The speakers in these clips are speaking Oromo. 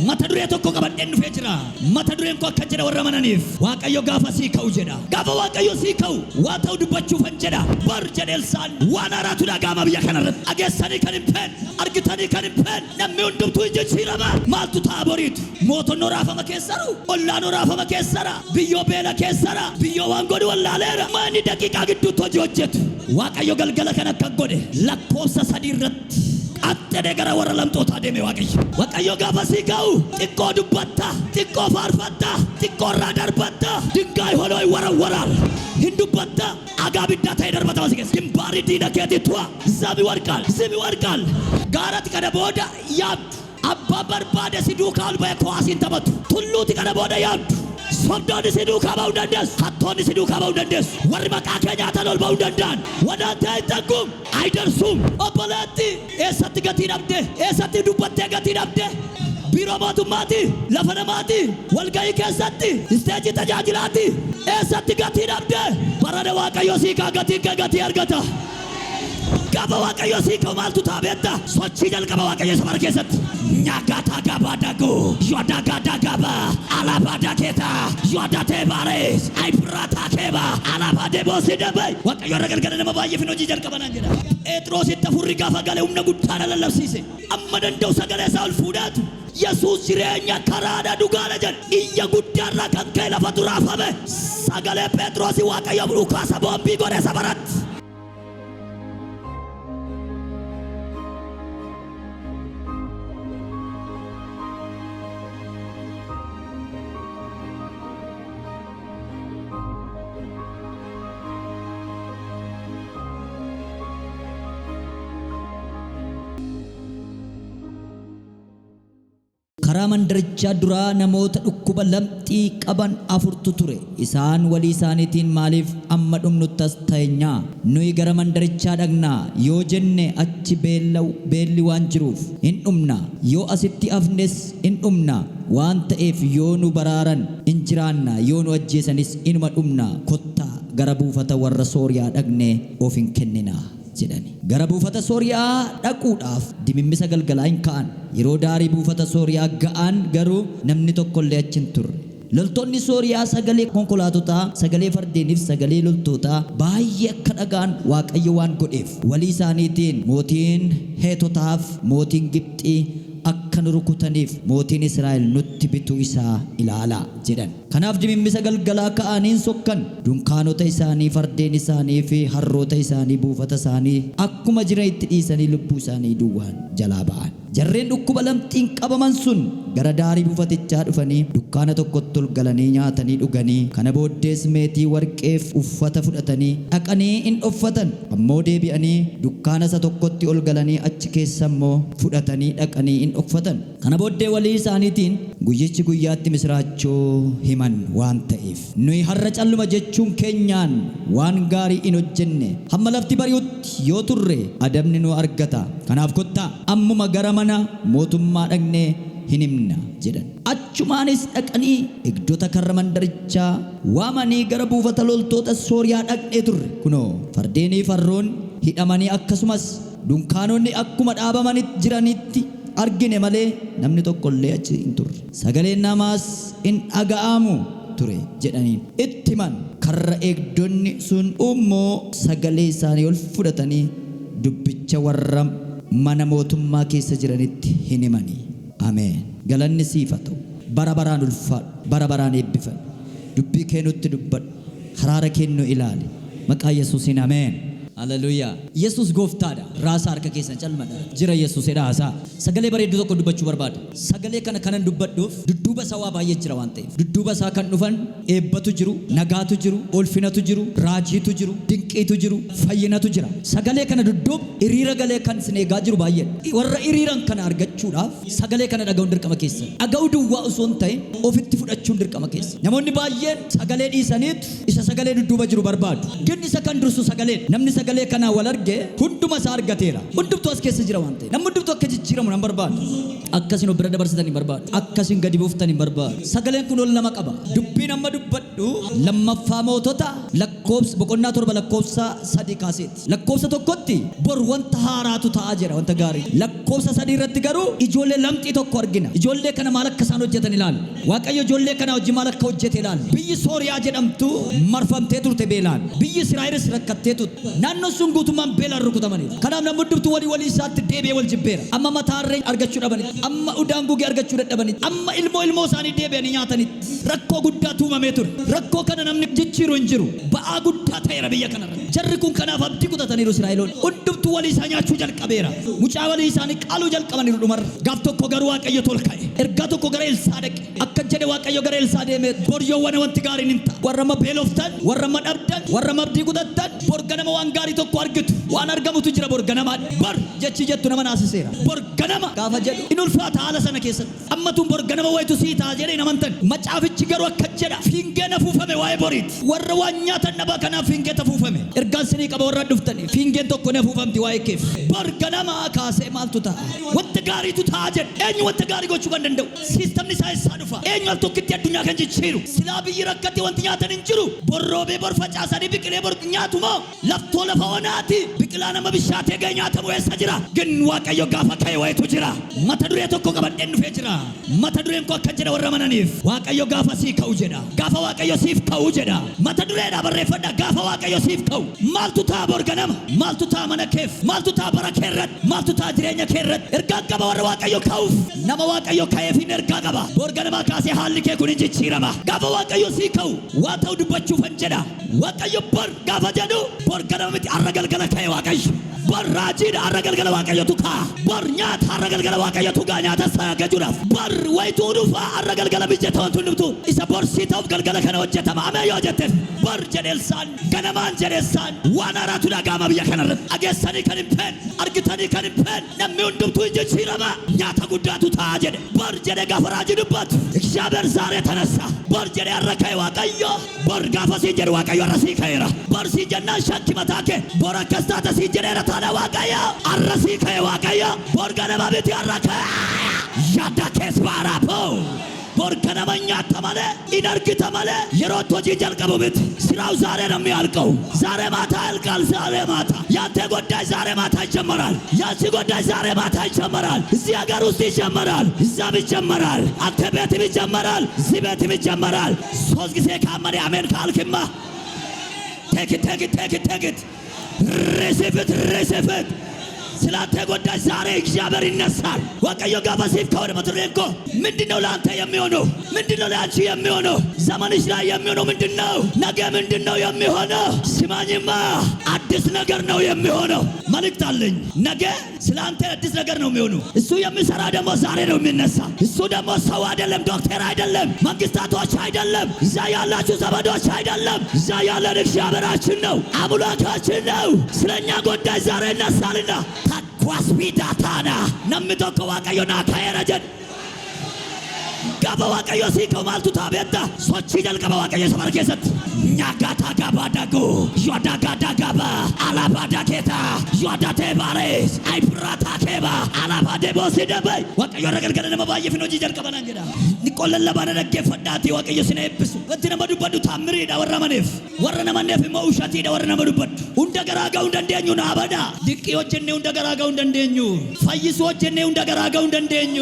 mata duree tokko qabadheen dhufee jira. Mata dureen koo akka jedha warra mananiif Waaqayyo gaafa sii ka'u jedha. Gaafa Waaqayyo sii ka'u waa ta'u dubbachuufan jedha. Bar jedhe Elsaan waan haaraatu dhaga'ama biyya kanarratti. Dhageessanii kan hin feene, argitanii kan hin feene, namni hundumtuu jijjiirama. Maaltu ta'a boriitu? Mootonni raafama keessaru, ollaan raafama keessara, biyyoo beela keessara, biyyoo waan godhu wallaaleera. Maani daqiiqaa gidduutti hojii hojjetu. Waaqayyo galgala kan akka godhe lakkoofsa 3 irratti attee gara warra lamxootaa deeme Waaqayyo. Waaqayyo gaafa sii ka'u xiqqoo dubbatta, xiqqoo faarfatta, xiqqoo irraa darbatta, dingaay holooy warawwaraal hin dubbatta, agaa biddaa ta'e darbata si keessa. Dimbaari diina keetii tu'a, zami warqaal gaaratti kana booda yaabdu. Abbaa barbaade si duukaa ol ba'e kowaasiin taphatu. Tulluuti kana booda yaabdu. Sobdoonni si duukaa ba'uu dandeessu. Hattoonni si duukaa ba'uu dandeessu. Warri maqaa kee nyaatan ol ba'uu danda'an. Wadaantee hin tagguum aydarsuum. Obboleetti eessatti gatii dhabde? Eessatti dubbattee gatii dhabde? Biiroo mootummaati, lafa namaati, walgahii keessatti, isteejii tajaajilaati. Eessatti gatii dhabde? Barana Waaqayyo sii kaa gatii argata. Gaba Waaqayyo sii ka'u maaltu ta'a beektaa? Sochii jalqaba Waaqayyo isa bara keessatti. Nyagata gaba dago, yoda gada gaba, alaba daketa, yoda tebares, aibrata keba, alaba debosi debay. Waaqayyo ragalgala nama baay'ee fi hojii jalqaban jedha. Phexros itti furri gaafa galee humna guddaa lallabsiise. Amma danda'u sagalee isaa ol fuudhaatu. Yesuus jireenya karaadha dhugaadha jedha. Iyya guddaarraa kan ka'e lafa duraafame. Sagalee Phexros Waaqayyo dhukaasa boombii godhe sabaratti. karaa mandarichaa duraa namoota dhukkuba lamxii qaban 4 ture. Isaan walii isaaniitiin maaliif amma dhumnutti as ta'eenyaa? Nuyi gara mandarichaa dhaqnaa yoo jenne achi beelli waan jiruuf hin dhumna, yoo asitti hafnes hin dhumna waan ta'eef yoo nu baraaran hin jiraanna, yoo nu ajjeesanis inuma dhumna. Kottaa gara buufata warra Sooriyaa dhaqnee of hin kennina jedhani. Gara buufata Sooriyaa dhaquudhaaf dimimmisa galgalaa hin ka'an. Yeroo daarii buufata Sooriyaa ga'an garuu namni tokkollee achi hin turre. Loltoonni Sooriyaa sagalee konkolaatotaa, sagalee fardeeniif sagalee loltootaa baay'ee akka dhaga'an Waaqayyo waan godheef walii isaaniitiin mootiin Heetotaaf mootiin Gibxii akka nu rukutaniif mootiin Israa'el nutti bituu isaa ilaalaa jedhan. Kanaaf dimimmisa galgalaa ka'aniin sokkan. Dunkaanota isaanii, fardeen isaanii fi harroota isaanii, buufata isaanii akkuma jiran itti dhiisanii lubbuu isaanii duwwaan jalaa ba'an. Jarreen dhukkuba lamxiin qabaman sun gara daarii buufatichaa dhufanii dukkaana tokkotti ol galanii nyaatanii dhuganii, kana booddees meetii warqeef uffata fudhatanii dhaqanii hin uffatan. Ammoo deebi'anii dukkaana isa tokkotti ol galanii achi keessa immoo fudhatanii dhaqanii hin uffatan. Kana booddee walii isaaniitiin guyyichi guyyaatti misraachoo himan waan ta'eef nuyi har'a calluma jechuun keenyaan waan gaarii hin hojjenne hamma lafti bari'utti yoo turre adabni nu argata. Kanaaf kottaa ammuma gara mana mootummaa dhaqnee hin himna jedhan. Achumaanis dhaqanii eegdota karra mandarichaa waamanii gara buufata loltoota Sooriyaa dhaqnee turre. Kunoo fardeenii farroon hidhamanii akkasumas dunkaanonni akkuma dhaabamanitti jiranitti argine malee namni tokkollee achi hin turre. Sagaleen namaas hin dhaga'amu ture jedhaniin itti himan. Karra eegdonni sun immoo sagalee isaanii ol fudhatanii dubbicha warra mana mootummaa keessa jiranitti hin himanii. Ameen. Galanni siif haa ta'u. Bara baraan ulfaadhu, bara baraan eebbifadhu. Dubbii kee nutti dubbadhu, haraara kee nu ilaali. Maqaa Yesuusiin ameen. Hallelujah. Yesus gooftaadha. Raasa harka keessan calmadha. Jira Yesus edhaasaa. Sagalee bareedduu tokko dubbachuu barbaada. Sagalee kana kanan dubbadhuuf dudduuba isaa waa baay'ee jira waan ta'eef. Dudduuba isaa kan dhufan eebbatu jiru, nagaatu jiru, ulfinatu jiru, raajiitu jiru, dinqiitu jiru, fayyinatu jira. Sagalee kana dudduuba hiriira galee kan isin eegaa jiru baay'ee. Warra hiriiran kana argachuudhaaf sagalee kana dhaga'uun dirqama keessa. Dhaga'uu duwwaa osoo hin ta'in ofitti fudhachuun dirqama keessa. Namoonni baay'een sagalee dhiisaniitu isa sagalee dudduuba jiru barbaadu. Gin isa kan dursu sagalee. Namni sagalee kana wal arge hunduma isaa argateera. Hundumtu as keessa jira waan ta'eef. Namni hundumtu akka jijjiiramu nan barbaadu. Akkasin of bira dabarsitan hin barbaadu. Akkasin gadi buuftan hin barbaadu. Sagaleen kun ol nama qaba. Dubbiin amma dubbadhu lammaffaa mootota lakkoofsa boqonnaa 7 lakkoofsa 3 kaaseeti. Lakkoofsa tokkotti bor wanta haaraatu ta'aa jira, wanta gaarii. lakkoofsa 3 irratti garuu ijoollee lamxii tokko argina. Ijoollee kana maal akka isaan hojjetan ilaali. Waaqayyo ijoollee kana wajjin maal akka hojjete ilaali. Biyyi Sooriyaa jedhamtu marfamtee turte beelaan. Biyyi Israa'elis rakkattee turte. Naannoon sun guutummaan beelaan rukutamaniiru. Kanaaf namni hundumtuu walii isaatti deebi'ee wal jibbeera. Amma mataarree argachuu dhabanitti, amma udaan gugee argachuu dadhabanitti, amma ilmoo isaanii deebi'anii nyaatanitti rakkoo guddaa tuumamee ture. Rakkoo kana namni jijjiiru hin jiru. Ba'aa guddaa ta'eera biyya kanarra. Jarri kun kanaaf abdii kutataniiru Israa'eloonni. Hundumtuu walii isaa nyaachuu jalqabeera. Mucaa walii isaanii qaaluu jalqabaniiru dhumarra. Gaaf tokko garuu Waaqayyo tol ka'e. Ergaa tokko gara Elsaa dhaqe. Akka jedhe Waaqayyo gara Elsaa deemee boryoowwan wanti gaariin hin ta'a. Warra ma beeloftan, warra ma dhabdan, warra ma abdii kutattan, borganama waan gaarii tokko argitu. Waan argamutu jira borganama. Bor jechi jettu nama naasiseera. Borganama gaafa jedhu in ulfaata haala sana keessatti. Ammatun borganama wayitu sii ta'a jedhee namantan. Macaafichi garuu akka jedha fiingeen afuufame waa'ee boriiti. Warra waan nyaatan dhabaa kanaaf fiingeen afuufame. Ergaan sinii qaba warra dhuftanii fiingeen tokko ni afuufamti waa'ee keef. Borganama kaasee maaltu ta'a? Wanta gaariitu ta'a jedhe. Eenyu wanta gaarii gochuu kan danda'u? Siistamni isaa eessaa dhufa? Eenyu al tokkitti addunyaa kan jijjiiru? Silaa biyyi rakkatti wanti nyaatan hin jiru. Borroobee bor facaasanii biqilee bor nyaatu moo? Laftoo lafa onaati. Biqilaa nama bishaatee ga'e nyaatamu eessa jira? Gin Waaqayyo gaafa ka'e wayitu jira. Mata duree tokko qabadheen dhufee jira. Mata dureen koo akka jedha warra mananiif. Waaqayyo gaafa sii ka'u jedha. Gaafa Waaqayyo siif ka'u jedha. Mata dureedhaa barreeffadha. Gaafa Waaqayyo siif ka'u. Maaltu ta'a borganama? Maaltu ta'a mana keef? Maaltu ta'a bara keerratti? Maaltu ta'a jireenya keerratti? Ergaa qaba warra Waaqayyo ka'uuf. Nama Waaqayyo ka'eef hin ergaa qaba. Borganama kaasee haalli kee kun hin jijjiirama. Gaafa Waaqayyo sii ka'u waa ta'u dubbachuuf hin jedha. Waaqayyo bor gaafa jedhu borganama miti arra galgala ka'e Waaqayyo. Bor raajiidha arra galgala Waaqayyotu ka'a. Bor nyaata arra galgala Waaqayyotu gaa nyaata sagajuudhaaf. Bor wayituu dhufa arra galgala mijjata wantu dhuftu. Isa borsii ta'uuf galgala kana hojjetama. Amee yoo jetteef bor jedheelsaan ganamaan jedheessaan waan haaraatu dhaga'ama biyya kanarratti. Dhageessanii kan hin feen argitanii kan hin feen namni hundumtuu hin jijjiirama. Nyaata guddaatu ta'a jedhe. Bor jedhe gaafa raajii dubbatu. እግዚአብሔር ዛሬ ተነሳ። ቦር ጀዴ አረካይ ዋቀዮ ቦር ጋፋ ሲጀር ዋቀዮ አረሲ ከይራ ቦር ሲጀና ሻኪ መታከ ቦር ከስታተ ሲጀር ረታና ዋቀዮ አረሲ ከይ ዋቀዮ ቦር ገነባ ቤት ያረከ ያዳ ከስ ባራፖ ቦር ከነመኛ ተማለ ኢነርግ ተማለ የሮቶ ጂጀል ቀቡብት ስራው ዛሬ ነው የሚያልቀው። ዛሬ ማታ ያልቃል። ዛሬ ማታ ያንተ ጉዳይ ዛሬ ማታ ይጀመራል። ያንቺ ጉዳይ ዛሬ ማታ ይጀመራል። እዚህ ሀገር ውስጥ ይጀመራል። እዛም ይጀመራል። አንተ ቤትም ይጀመራል። እዚህ ቤትም ይጀመራል። ሶስት ጊዜ ካመነ አሜን ካልክማ ተክት ሬሴፍት ስላንተ ጉዳይ ዛሬ እግዚአብሔር ይነሳል። ዋቀዮ ጋፋ ሲፍ ከወደ መትረንኮ ምንድነው ለአንተ የሚሆነው? ምንድነው ለአንቺ የሚሆነው? ዘመንሽ ላይ የሚሆነው ምንድነው? ነገ ምንድነው የሚሆነው? ስማኝማ አዲስ ነገር ነው የሚሆነው። መልእክት አለኝ። ነገ ስላንተ አዲስ ነገር ነው የሚሆነው። እሱ የሚሰራ ደግሞ ዛሬ ነው የሚነሳ። እሱ ደግሞ ሰው አይደለም፣ ዶክተር አይደለም፣ መንግስታቶች አይደለም፣ እዛ ያላችሁ ዘመዶች አይደለም። እዛ ያለን እግዚአብሔራችን ነው፣ አምላካችን ነው። ስለኛ ጉዳይ ዛሬ ይነሳልና ኳስቢዳታና ነምቶኮ ዋቀዮና ካየረጀን ጋባ ዋቀዮ ሲከው ማልቱ ታበታ ሶቺ ጀልቀባ ዋቀዮ ሰበርኬሰት ኛጋታ ጋባዳጎ ዮዳጋዳ ጋባ አላባዳ ኬታ ዮዳቴ ባሬስ አይብራታ ኬባ አላባዴ ቦሲደበይ ዋቀዮ ረገልገለ ነመባየፍ ነው ጀልቀባና እንገዳ ኒቆለለ ባደረገ ፈዳቲ ዋቀዮ ሲነብሱ ወንተነ መዱበዱ ታምሪዳ ወረነመኔፍ መውሸቲዳ ወረነመዱበዱ እንደገራጋው እንደንደኙ ናበዳ ድቂዮችኔው እንደገራጋው እንደንደኙ ፈይሶችኔው እንደገራጋው እንደንደኙ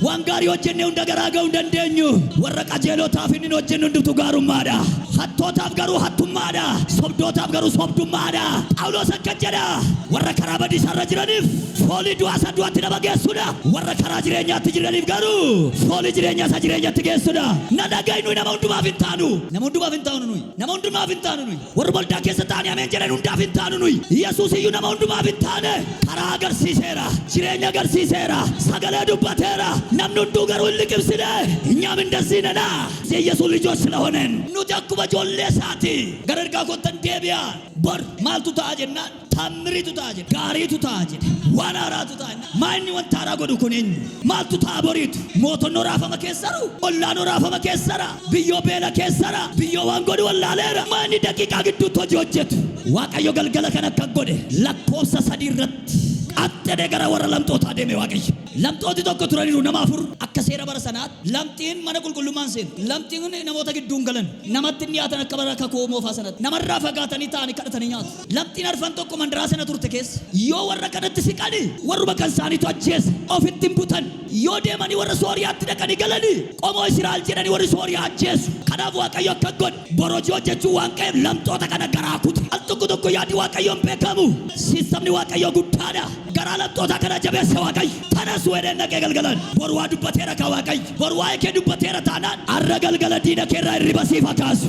ዋንጋሪዮችኔው እንደገራጋው እንደንደኙ ወረቀ ጀሎታፍ ንኖችን እንድቱ ጋሩማዳ ሀቶታፍ ገሩ ሀቱማዳ ሶብዶታፍ ገሩ ሶብዱማዳ ጳውሎስ ከጀዳ ወረ ከራበዲ ሰረጅረኒፍ ፎሊ ዱአ ሰዱአት ለበገሱዳ ወረ ከራጅረኛ ትጅረኒፍ ገሩ ፎሊ ጅረኛ ሰጅረኛ ትገሱዳ ነዳጋይኑ ነመንዱ ማፍንታኑ ነመንዱ ማፍንታኑ ወር ቦልዳ ከሰጣን ያመን ጀረኑ እንዳፍንታኑ ኢየሱስ እዩ ነመንዱ ማፍንታነ ከራ ገርሲሴራ ጅረኛ ገርሲሴራ ሰገለ ዱባቴራ ነምንዱ ገሩ ልቅብስደ እኛም እንደዚህ ነና የኢየሱስ ልጆች ስለሆነን ኑጃኩ በጆሌ ሳቲ ገረርጋ ኮተን ዴቢያ ቦር ማልቱ ታጀና ታምሪቱ ታጀ ጋሪቱ ታጀ ዋናራቱ ታጀ ማን ወንታራ ጎዱ ኩነኝ ማልቱ ታቦሪቱ ሞቶኖ ራፈመ ከሰሩ ኦላኖ ራፈመ ከሰራ ብዮ ቤለ ከሰራ ብዮ ዋንጎዱ ወላሌራ ማን ደቂቃ ግዱ ተጆጀቱ ዋቀዮ ገልገለ ከነከ ጎደ ለኮሰ ሰዲረት አጠደ ገረ ወረ ለምጦታ ደሜ ዋቀይ lamxooti tokko turaniiru nama afur akka seera bara sanaatti lamxiin mana qulqullummaan seenu lamxiin namoota gidduun galan namatti dhiyaatan akka bara kakoo moofaa sanatti namarraa fagaatanii ta'anii kadhatanii nyaatu lamxiin arfan tokko mandaraa sana turte keessa yoo warra kanatti siqani warruma kan isaaniitu ajjeese ofitti hin butan yoo deemanii warra sooriyaatti dhaqanii galanii qomoo Israa'el jedhanii warri sooriyaa ajjeesu kanaaf waaqayyo akka godhe borojoo jechuun waan qe'eef lamxoota kana garaa kute al tokko yaadi waaqayyoon beekamu siistamni waaqayyo guddaadha garaa lamxoota kana jabeesse waaqayyo tanas wedeen dhaqee galgalan boru waa dubbateera ka waaqayyo boru waa ekee dubbateera taanaan arra galgala diina keerraa hirriba siif akkaasu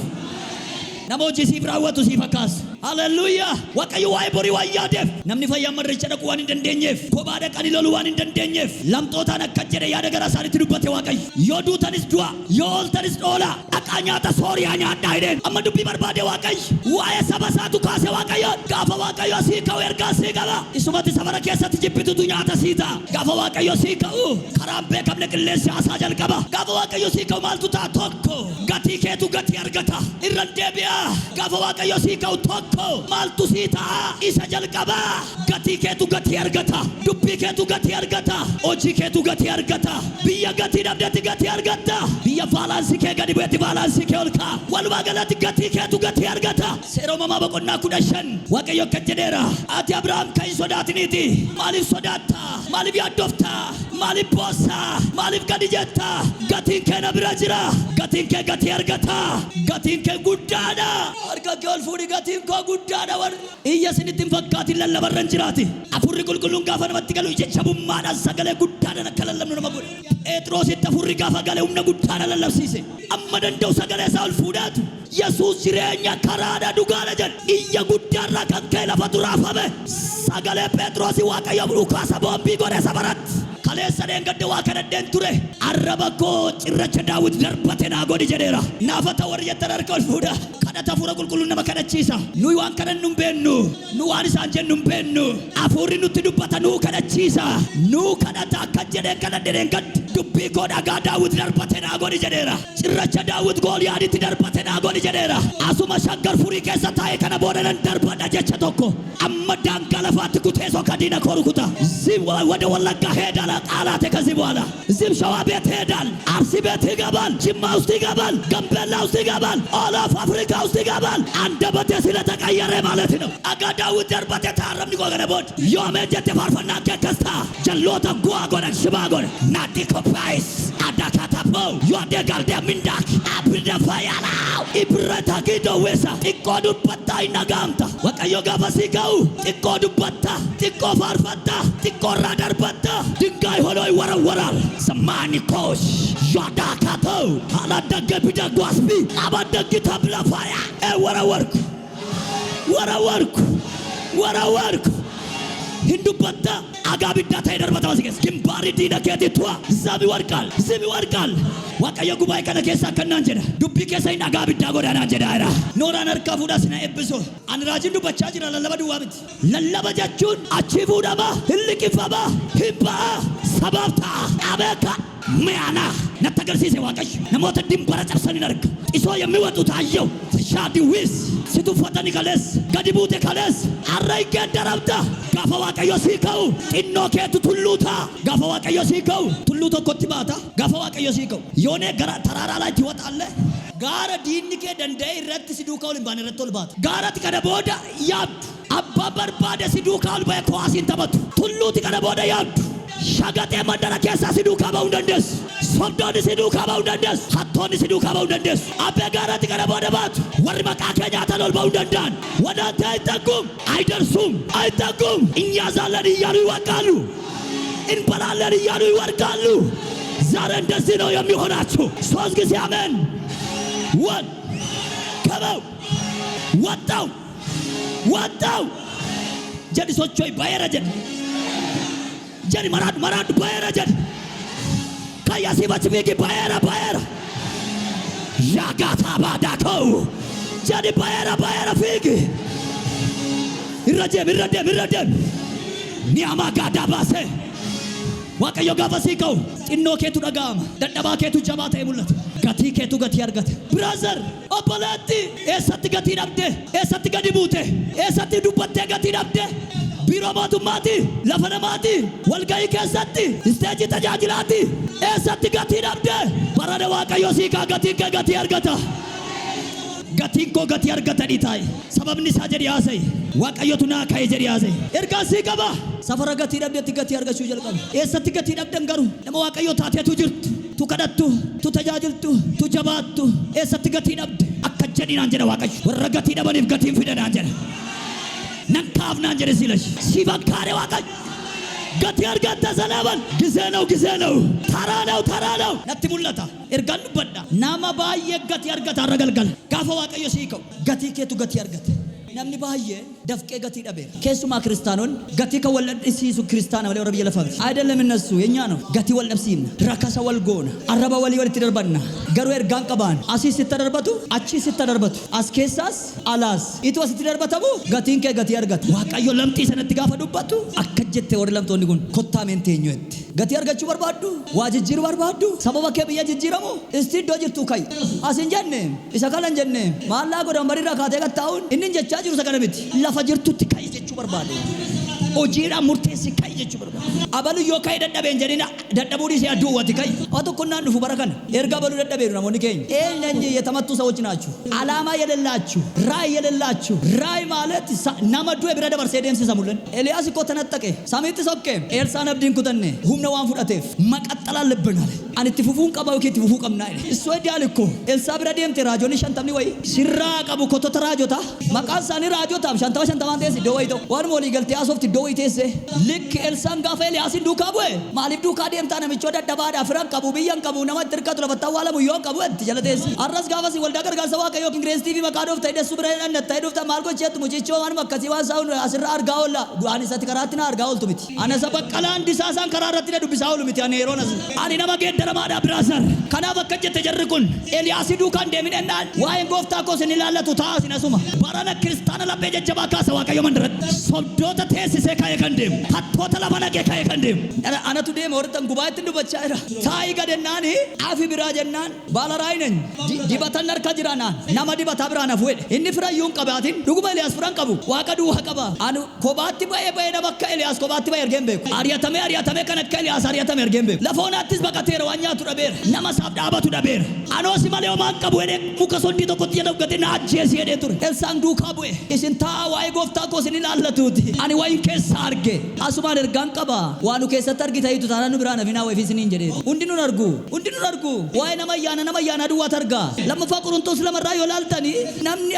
namoonni siif raawwatu siif akkaasu haleluuyaa waaqayyo waa'ee borii waan yaadeef namni fayyaa marricha dhaquu waan hin dandeenyeef kophaa dhaqanii loluu waan hin dandeenyeef lamxootaan akka jedhe yaada garaa isaaniitti dubbate waaqayyo yoo duutanis du'a yoo ooltanis dhoola dhaqaa nyaata sooriyaa nyaadhaa hidheen amma dubbii barbaade waaqayyo waa'ee saba isaatu kaase waaqayyo gaafa waaqayyo sii ka'u ergaa sii qaba isumatti safara keessatti jibbitutu nyaata sii ta'a gaafa waaqayyo sii ka'u karaan beekamne qilleensi haasaa jalqaba gaafa waaqayyo sii ka'u maaltu ta'a tokko gatii keetu gatii argata irra deebi'a gaafa waaqayyo sii ka'u tokko maaltu sii ta'a isa jalqaba gatii keetu gatii argata dubbii keetu gatii argata hojii keetu gatii argata biyya gatii dhabdetti gatii argata biyya baalaansii kee gadi bu'etti baalaansii kee ol ka'a walumaa galatti gatii keetu gatii argata seera uumamaa boqonnaa 15 waaqayyo akka jedheera ati Abrahaam kan hin sodaatiniiti maaliif sodaatta maaliif yaaddofta maaliif boossa maaliif gadi jetta gatiin kee na bira jira gatiin kee gatii argata gatiin kee guddaadha harka kee ol fuudhi gatiin koo guddaadha warri iyya isinitti hin fakkaatin lallabarran jiraati afurri qulqulluun gaafa namatti galu ija cabummaadhaan sagalee guddaadhaan akka lallabnu nama godhe Phexrositti afurri gaafa gale humna guddaadhaan lallabsiise amma danda'u sagalee isaa ol fuudhaatu Yesuus jireenya karaadha dhugaadha jedhe iyya guddaarraa kan ka'e lafa duraafame sagalee Phexrosi waaqayyo dhukaasa boombii godhe sabaratti kaleessa deengadde waa kadhadheen ture arraba koo cirracha Daawit darbate naa godhi jedheera naafata warri jettan harka ol fuudha kadhata hafuura qulqulluun nama kadhachiisa nuyi waan kadhannu hin beennu nu waan isaan jennu hin beennu hafuurri nutti dubbata nuu kadhachiisa nuu kadhata akka jedheen kadhadheen gaddi dubbii koo dhagaa Daawit darbate naa godhi jedheera cirracha Daawit Gooliyaaditti darbate naa godhi jedheera asuma shaggar furii keessa taa'e kana booda nan darbadha jecha tokko amma daangaa lafaatti kutee soka diina koo rukuta zim ወደ ወለጋ ሄዳል ቃላቴ ከዚህ በኋላ ዝም ሸዋ ቤት ሄዳል አርሲ ቤት ይገባል ጅማ ውስጥ ይገባል ጋምቤላ ውስጥ ይገባል ኦል ኦፍ አፍሪካ ውስጥ ይገባል አንደበቴ ስለተቀየረ ማለት ነው አጋዳው ደርበቴ ታረም ሊጎገነ ቦድ ዮሜጀት ፋርፈና ከከስታ ጀሎታ ጓጎነ ሽባጎነ ናዲ ኮፓይስ አዳካታፖ ዮዴ ጋርደ ሚንዳክ አብደ ፋያላው ኢብረታ ጊዶ ወሳ ጥቆዱ በታይ ነጋምታ ወቀዮ ጋፋሲካው ጥቆዱ በታ ጥቆ ፋርፈታ ጥቆራ ደርበታ ድንጋይ ሆኖ ይወረወራል ሰማኒ ኮሽ ዮዳካቶ አላደገ ቢደጓስቢ አባደግ ተብለፋያ ወረወርኩ hindubbata agaabiddaa ta'e darbata wasigeessa gimbaari diina keetittua zami warqaal waaqayyo gubaa'ee kana keessa akkanaan jedha dubbii keessa hin agaabiddaa godhanaan jedhaadha nooraan harkaa fuudhaa sina eebbisu ani raajiin dubbachaa jira lallaba duwwaa miti lallaba jechuun achii fuudhama hin liqinfama hin ba'a sabaaf ta'a abeeka mi'aana natti agarsiise waaqayyo namoota dimbara cabsan hin arga isoo የሚወጡ ታየው ሻዲዊስ situffatani kales gadi buute kales arra iggeeddaramta gaafa waaqayyo sii ka'u xinnoo keetu tulluuta gaafa waaqayyo sii ka'u tulluu tokkotti baata gaafa waaqayyo sii ka'u yoonee gara taraaraa laatti waxaalle gaara diinni kee danda'e irratti si duukaa ol hin baane irratti ol baata gaaratti kana booda yaabdu abbaa barbaade si duukaa ol ba'e kowaasiin taphatu tulluuti kana booda yaabdu shagatee mandara keessaa si duukaa ba'uu dandeessu sobdoonni si duukaa ba'uu dandeessu hattoonni si duukaa ba'uu dandeessu abbee gaaratti kana booda baatu warri maqaa kee nyaatan ol ba'uu danda'an ወዳንተ አይጠጉም አይጠጉም እንያዛለን እያሉ ይወድቃሉ እንበላለን እያሉ ይወድቃሉ ዛሬ እንደዚህ ነው የሚሆናችሁ ሶስት ጊዜ አሜን ከበው ወጣው ጀዲሶች ሆይ ባየረጀን ጀዲ መራድ ባየረጀን ካያሲባች ቤጌ ባየራ ያጋታ ባዳከው ጀዲ ባየራ ፊግ ይረጀም ኒያማ ጋዳባሴ waaqayyo gaafa sii ka'u xinnoo keetu dhaga'ama dadhabaa keetu jabaa ta'e mul'ata gatii keetu gatii argata brother obboleetti eessatti gatii dhabde eessatti gadi buute eessatti dubbattee gatii dhabde biiroo mootummaati, lafa namaati, walgahii keessatti, isteejii tajaajilaati. Eessatti gatii dhabde? Barana Waaqayyo siikaa gatiin kee gatii argata. Gatiin koo gatii argatanii taa'e. Sababni isaa jedhi haasa'e. Waaqayyotu naa ka'e jedhi haasa'e. Ergaan sii qaba. Safara gatii dhabdetti gatii argachuu jalqabe. Eessatti gatii dhabdan garuu nama Waaqayyo taateetu jirtu. Tu kadhattu, tu tajaajiltu, tu jabaattu. Eessatti gatii dhabde? Akka jedhi naan jedha Waaqayyo. Warra gatii dhabaniif gatiin fida naan jedha. Nan kaaf naan jedhe silash. Si bakkaare Waaqayyo. Gatii argatta salaman. Gisee ነው ተራ ነው natti mul'ata. Ergaan dubbadha. Nama baay'ee gatii argata har'a galgala. Gaafa Waaqayyo siika'u gatii keetu gatii argata. Namni baay'ee dafqee gatii dhabeera. Keessumaa kiristaanonni gatii kan wal dhabsiisu kiristaana malee warra biyya lafaa miti. Ayidalem innesu የኛ ነው። gatii wal dhabsiifna, rakasa wal goona, arraba walii walitti darbanna. Garuu ergaan qabaan asii sitti darbatu, achii sitti darbatu, as keessaas alaas itu asitti darbatamu gatiin kee gatii argata. Waaqayyo lamxii sanatti gaafa dubbatu akka jettee warri lamtoonni kun kottaa meenteenyu jetti. Gatii argachuu barbaaddu, waa jijjiiruu barbaaddu, sababa kee biyya jijjiiramu isti iddoo jirtu kai. Asin jenne isa kanan jenne maallaa godhan barirraa kaatee gattaa'uun inni jechaa jiru sagana miti. Lafa jirtutti kai jechuu barbaade. Hojiidhaan murteessi kai jechuu barbaade. Abalu yoo kai dadhabeen jedhina dadhabuudhi si adduu wati kai. Waa tokko naan dhufu bara kana erga abalu dadhabeeru namoonni keenya. Eenyuun yetamattu ሰዎች ናችሁ. ዓላማ የሌላችሁ ራዕይ የሌላችሁ ራዕይ ማለት nama du'e bira dabarsee deemsisamuልን. ኤልያስ እኮ ተነጠቀ ሰሚት ሶኬ ኤልሳን abdiin kutanne humna waan fudhateef maqaxxala አለብን አለ. ani itti fufuun qaba yookiin itti fufuu qabna jedhe. Isoo ideal እኮ ኤልሳ bira deemte raajoonni 50 wayi sirraa qabu kotota raajota maqaan isaanii raajotaaf 50 teessi iddoo wayitoo waan walii galtee asofti iddoo wayii teesse likki ኤልሳን gaafa ኤልያasiin duukaa bu'e maaliif duukaa deemtaa namichoo dadhabaadhaa firan qabu biyyan qabu nama dirqatu lafattaa waalamu yoo qabu itti jala teesse. Arras gaafa si waldaa gargaarsa Waaqayyoo yookiin Grace TV maqaa dhoofta hidhessu bira hidhanna ta'e dhoofta maal gocheetu mucichoo waan akkasii waan saa'uun asirra argaa oolla du'aan isatti karaatti na argaa ooltu miti. Ana saba qalaan disaasaan karaa irratti na dubbisaa oolu miti ani yeroon as. Ani nama geeddaramaadhaa biraasar. Kanaaf akka jette jarri kun Eeliyaasii duukaan deemin ennaan waa'een gooftaa koo sin ilaallatu ta'a sin asuma. Barana kiristaana laphee jajjabaa kaasa Waaqayyo mandaratti. Sobdoota teessisee ka'ee kan deemu. Hattoota lafa naqee ka'ee kan deemu. Anatu deema hortan gubaatti dubbachaa jira. Taa'ii gadennaani afi biraa jennaan baala raayinen dibatan harka jiraanaan nama dibata biraan afuudhe. Inni firayyuun qabaatin dhuguma Eeliyaas firaan qabu waaqa duwwaa qaba. Anu kobaatti ba'ee nama akka Eeliyaas kobaatti ba'ee ergeen beeku. Ariyatamee kan akka Eeliyaas ariyatamee ergeen beeku. Lafoonaattis baqateera waan nyaatu dhabeera. Nama saaf dhaabatu dhabeera. Anoosi malee homaan qabu jedhee muka sondii tokkotti jedhamu gatee na ajjeesi jedhee ture. Elsaan duukaa bu'e. Isin taa'aa waa'ee gooftaa koo isin ilaallatuuti. Ani waa'in keessa arge. Asumaan ergaan qaba. Waan nu keessatti argitaytu taanaan nu biraan hafinaa waa'ee isiniin jedhee. Hundi nun argu. Waa'ee nama ayyaana duwwaatu argaa. Lammaffaa Qorontoos 2 yoo laaltanii namni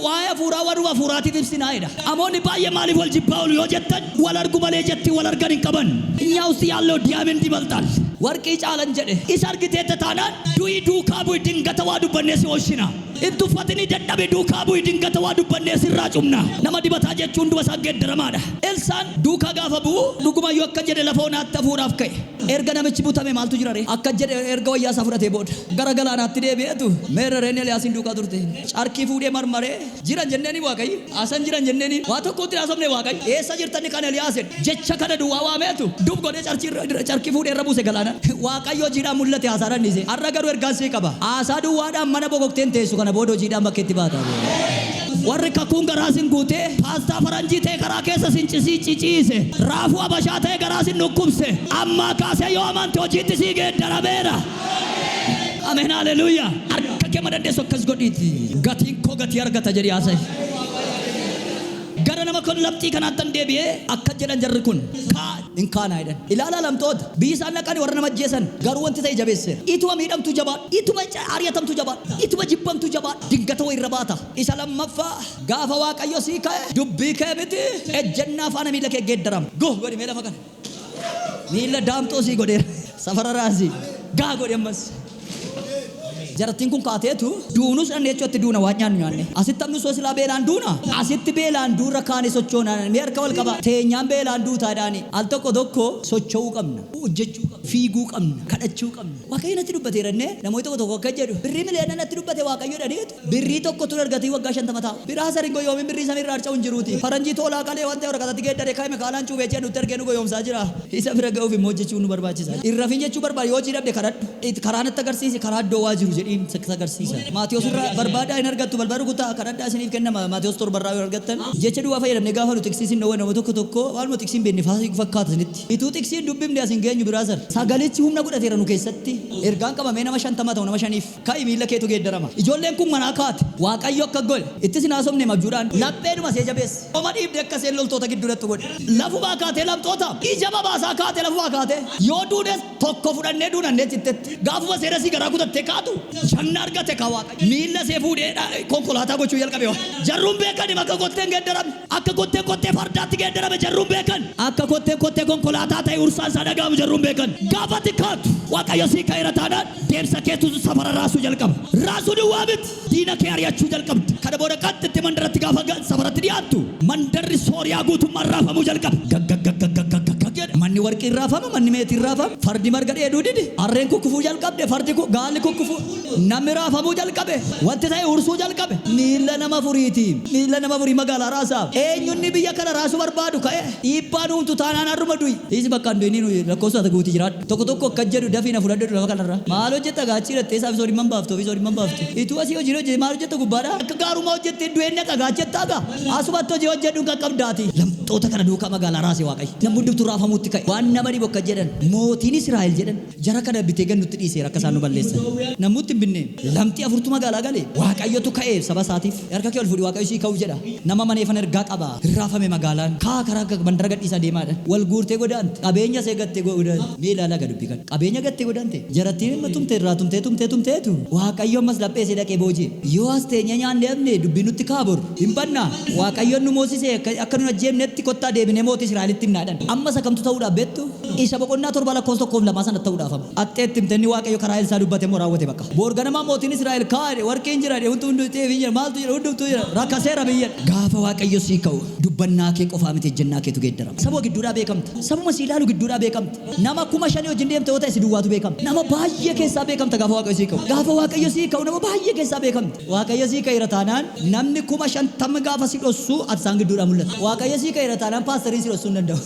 waa'ee hafuuraa warra hafuuraatiif ibsinaa jedha. Amoonni baay'ee maaliif wal jibbaa oolu yoo jettan wal argu malee jetti wal argan hin qaban. Inya ውስጥ ያለው ዲያመንድ ይበልጣል ወርቅ ይጫለን jedhe isa argiteetta taanaan du'i duukaa bu'i dingata waa dubbannee si oolchina. Ittu uffatini dadhabe duukaa bu'i dingata waa dubbannee sirraa cumna. Nama dibataa jechuun duba isaan geeddaramaadha. Elsaan duukaa gaafa bu'u dhuguma yoo akka jedhe lafa onaatti hafuuraaf ka'e. Erga namichi butame maaltu jira ree? Akka jedhe erga wayyaa isaa fudhatee booda gara galaanaatti deebi'eetu meerreen Eeliyaasiin duukaa turte. Carkii fuudhee marmaree jiran jenneeni Waaqayyo asan jiran jenneeni waa tokkotti haasofne Waaqayyo eessa jirtani kan Eeliyaas jecha kana duwwaa waameetu dub godhee carkii fuudhee irra buuse galaana. Waaqayyo jiidhaan mul'ate haasaadhaan dhiise. Har'a garuu ergaan sii qaba. Haasaa duwwaadhaan mana bokokteen teessu kana booda jiidhaan bakka itti baata. Warri kakuun garaa sin guutee paastaa faranjii ta'e karaa keessa sin ciciise raafuu abashaa ta'e garaa sin dhukkubse ammaa kaasee yoo amante hojiitti sii geeddarameera. Ameen haleluuyaa. Harka kee madaddeessu akkas godhiiti. Gatiin koo gatii argata jedhi haasa'e. Gara nama kun lamxii kanaatti deebi'ee akka jedhan jarri kun hin kaana jedhan. Ilaalaa lamtoota biyyi isaan naqanii warra nama ajjeesan garuu wanti ta'e jabeesseera. Ituma miidhamtu jabaa, ituma ariyatamtu jabaa, ituma jibbamtu jabaa dingata wayirra baata. Isa lammaffaa gaafa Waaqayyo sii ka'e dubbii kee miti ejjennaa faana miila kee geeddarama. Goh godhi mee lafa kana miila daamxoo sii godheera safara raasii gaa godhi ammas. Jarattiin kun kaateetu duunus dhanneechotti duuna waan nyaanne asitti amnu soo silaa beelaan duuna asitti beelaan duurra kaane sochoonaan mee harka wal qaba teenyaan beelaan duutaadhaani al tokko socho'uu qabna hojjechuu qabna fiiguu qabna kadhachuu qabna. Waaqayyo natti dubbateerannee namoonni tokko akka jedhu birrii miliyoona natti dubbate Waaqayyo dhadheetu birrii tokkotu argatee waggaa 50 taa'u biraa saringoo yoomiin birrii samiirraa harca'u hin jiruuti faranjii toolaa qalee waan ta'e waraqatatti geeddaree kaa'ime kaalaan cuubee jedhu nutti argee nu goyoomsaa jira. Isa bira ga'uuf immoo hojjechuu nu barbaachisa. Irra fin jechuu barbaada yoo jiidhabde karadhu karaa natti agarsiisi karaa iddoo waa jiru jiru jedhiin sagarsiisa. Maatiyos irraa barbaadaa hin argattu balbala kutaa kadhadhaa isiniif kennama Maatiyos torbarraa yoo argattan jecha du'aa fayyadamne gaafa nu tiksiisin dhowwe nama tokko waan nu tiksiin beekne fakkaata isinitti. Ituu tiksiin dubbifne asin geenyu biraasar sagalichi humna godhateera nu keessatti ergaan qabamee nama 50 ta'u nama 5f ka'i miila keetu geeddarama. Ijoolleen kun manaa kaate waaqayyo akka gol itti sinaasomne mabjuudhaan lapheeduma see jabeesse. Oma dhiibde akka seen loltoota gidduutti godhe. Lafuma kaatee lamtoota ija babaasaa kaatee lafuma kaatee yoo duudes tokko fudhannee duunannee cittetti gaafuma seerasii garaa kutattee kaatu janna argate ka waaqayyo miila see fuudhee konkolaataa gochuu jalqabe jarruun beekan akka kotteen geeddarame akka kottee fardaatti geeddarame jarruun beekan akka kottee konkolaataa ta'e ursaan isaa dhagaamu jarruun beekan gaafatti kaatu waaqayyo sii ka'eera taanaan deemsa keetu safara raasuu jalqaba raasuu duwwaa miti diina kee ari'achuu jalqabdi kana booda qaxxitti mandaratti gaafa safaratti dhiyaattu mandarri sooriyaa guutummaan raafamuu jalqaba manni warqii raafama manni meetii raafama fardi marga dheeduu didi harreen kukkufuu jalqabde fardi gaalli kukkufuu namni raafamuu jalqabe wanti ta'e ursuu jalqabe miila nama furii magaalaa raasaa eenyunni biyya kana raasuu barbaadu ka'e dhiibbaan uumtu taanaan harruma du'i isi bakka hin du'iniin lakkoofsa guutii jiraadhu tokko akka jedhu dafii na fudhadhu lafa kanarra maal hojjetta gaachii dhattee isaaf soori man baaftu ituu asii hojii hojjete maal hojjetta gubbaadha akka gaaruma hojjette du'eenna qagaachettaaga asumatti hojii hojjedhu kan qabdaati lamxoota kana duukaa magaalaa raasee waaqayyo namni dubtu raafamuutti ka'e waan nama dhibu akka jedhan mootiin Israa'el jedhan jara kana bitee gannutti dhiiseera akka isaan nu balleessan namutti hin binne lamxii afurtu magaalaa galee waaqayyotu ka'ee saba isaatiif harka kee ol fudhi waaqayyo sii ka'u jedha nama maneefan ergaa qaba raafame magaalaan karaa mandara gadhiisaa deemaadha wal guurtee godaante qabeenya see gattee godaante miila laga dubbii kan qabeenya gattee godaante jarattiin ilma tumtee irraa tumteetu waaqayyo ammas laphee see dhaqee boojii yoo as teenye nyaanne dhabne dubbii nutti kaabor hin banna waaqayyoon nu moosisee akka nu ajjeemnetti kottaa deebinee mootii Israa'elitti himnaadhan ammas akkamtu ta'uudhaaf beektu isa boqonnaa 7 lakkoofsa 1-2 sana ta'uudhaaf atteetti himtenni waaqayyo karaa Elsaa dubbate moo raawwate bakka boorganamaa mootiin Israa'el kaade warqeen jira hundi teefi jira maaltu jira hundumtu jira rakkaseera biyya gaafa waaqayyo sii ka'u dubbannaa kee qofaa miti ejjennaa keetu geeddarama saboo gidduudhaa beekamta sabuma sii ilaalu gidduudhaa beekamta nama 5,000 wajjin deemte yoo ta'e si duwwaatu beekamta nama baay'ee keessaa beekamta gaafa waaqayyo sii ka'u nama baay'ee keessaa beekamta waaqayyo sii ka'eera taanaan namni 50,000 gaafa si dhossu ati isaan gidduudhaa mul'ata waaqayyo sii ka'eera taanaan paastariin si dhossuu hin danda'u